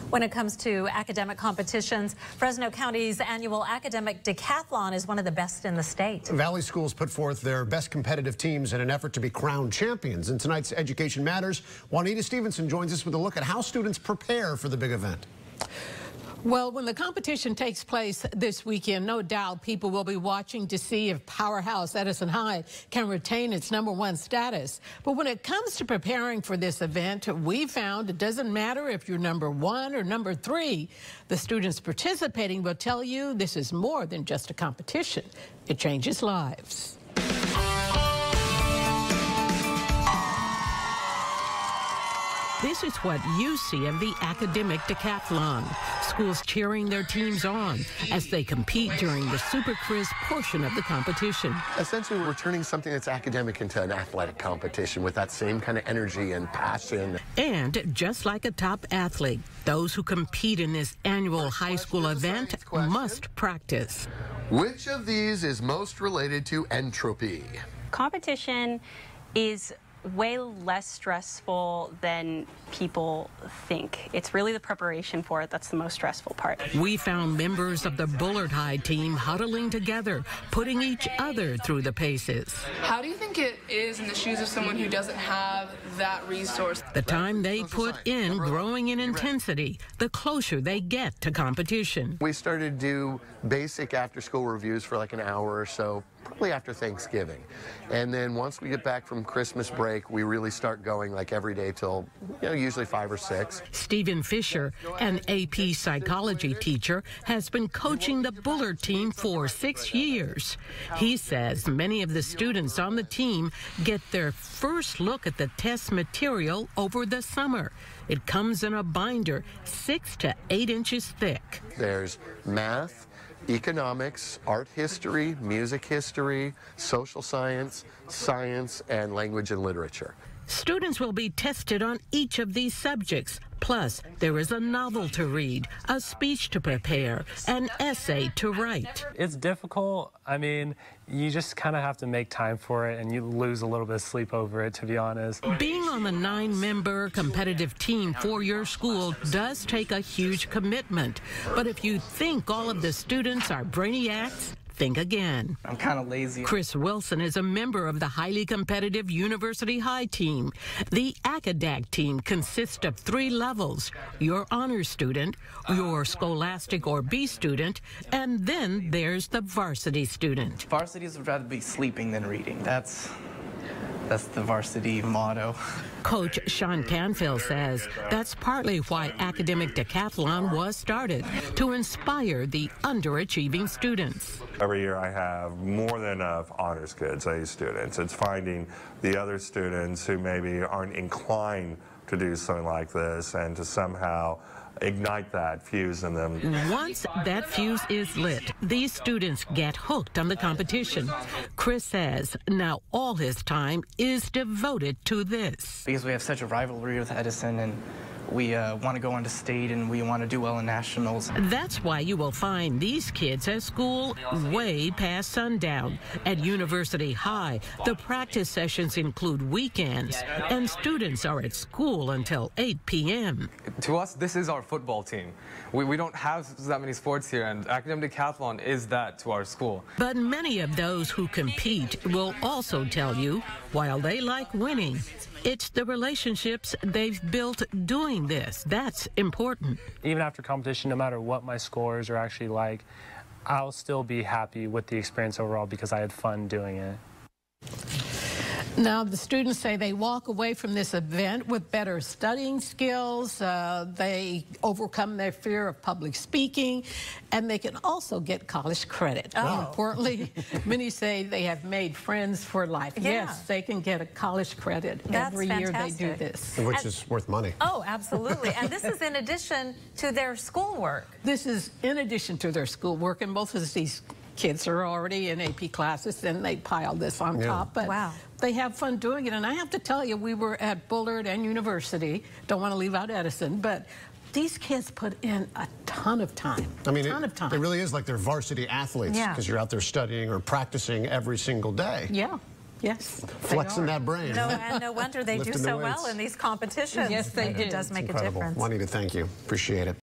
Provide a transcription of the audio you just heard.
When it comes to academic competitions, Fresno County's annual academic decathlon is one of the best in the state. Valley schools put forth their best competitive teams in an effort to be crowned champions. In tonight's Education Matters, Juanita Stevenson joins us with a look at how students prepare for the big event. Well, when the competition takes place this weekend, no doubt people will be watching to see if powerhouse Edison High can retain its #1 status. But when it comes to preparing for this event, we found it doesn't matter if you're #1 or #3. The students participating will tell you this is more than just a competition. It changes lives. This is what you see of the academic decathlon. Schools cheering their teams on as they compete during the super quiz portion of the competition. Essentially, we're turning something that's academic into an athletic competition with that same kind of energy and passion. And just like a top athlete, those who compete in this annual high school event must practice. Which of these is most related to entropy? Competition is way less stressful than people think. It's really the preparation for it that's the most stressful part. We found members of the Bullard High team huddling together, putting each other through the paces. How do you think it is in the shoes of someone who doesn't have that resource? The time they put in growing in intensity, the closer they get to competition. We started to do basic after-school reviews for like an hour or so, probably after Thanksgiving. And then once we get back from Christmas break, we really start going like every day till, usually 5 or 6. Stephen Fisher, an AP psychology teacher, has been coaching the Bullard team for 6 years. He says many of the students on the team get their first look at the test material over the summer. It comes in a binder 6 to 8 inches thick. There's math, economics, art history, music history, social science, science, and language and literature. Students will be tested on each of these subjects. Plus, there is a novel to read, a speech to prepare, an essay to write. It's difficult. I mean, you just kind of have to make time for it, and you lose a little bit of sleep over it, to be honest. Being on the 9-member competitive team for your school does take a huge commitment. But if you think all of the students are brainiacs, think again. I'm kind of lazy. Chris Wilson is a member of the highly competitive University High team. The ACADAC team consists of 3 levels: your honor student, your scholastic or B student, and then there's the varsity student. Varsities would rather be sleeping than reading. That's the varsity motto. Coach Sean Canfield says that's partly why Academic Decathlon was started, to inspire the underachieving students. Every year I have more than enough honors kids, A students. It's finding the other students who maybe aren't inclined to do something like this and to somehow ignite that fuse in them. Once that fuse is lit, these students get hooked on the competition. Chris says now all his time is devoted to this. Because we have such a rivalry with Edison, and we want to go on to state, and we want to do well in nationals. That's why you will find these kids at school way past sundown. At University High, the practice sessions include weekends, and students are at school until 8 p.m. To us, this is our football team. We don't have that many sports here, and Academic Decathlon is that to our school. But many of those who compete will also tell you, while they like winning, it's the relationships they've built doing this that's important. Even after competition, no matter what my scores are actually like, I'll still be happy with the experience overall because I had fun doing it. Now, the students say they walk away from this event with better studying skills, they overcome their fear of public speaking, and they can also get college credit. More importantly, many say they have made friends for life. Yeah. Yes, they can get a college credit every year they do this. Which is worth money. Oh, absolutely. And this is in addition to their schoolwork. This is in addition to their schoolwork, and both of these kids are already in AP classes, and they pile this on top. But wow. They have fun doing it. And I have to tell you, we were at Bullard and University. Don't want to leave out Edison, but these kids put in a ton of time. I mean, it really is like they're varsity athletes because you're out there studying or practicing every single day. Yeah. Yes. Flexing that brain. No, and no wonder they do so well in these competitions. Yes, they do. It does make a incredible. difference. Juanita, thank you. Appreciate it.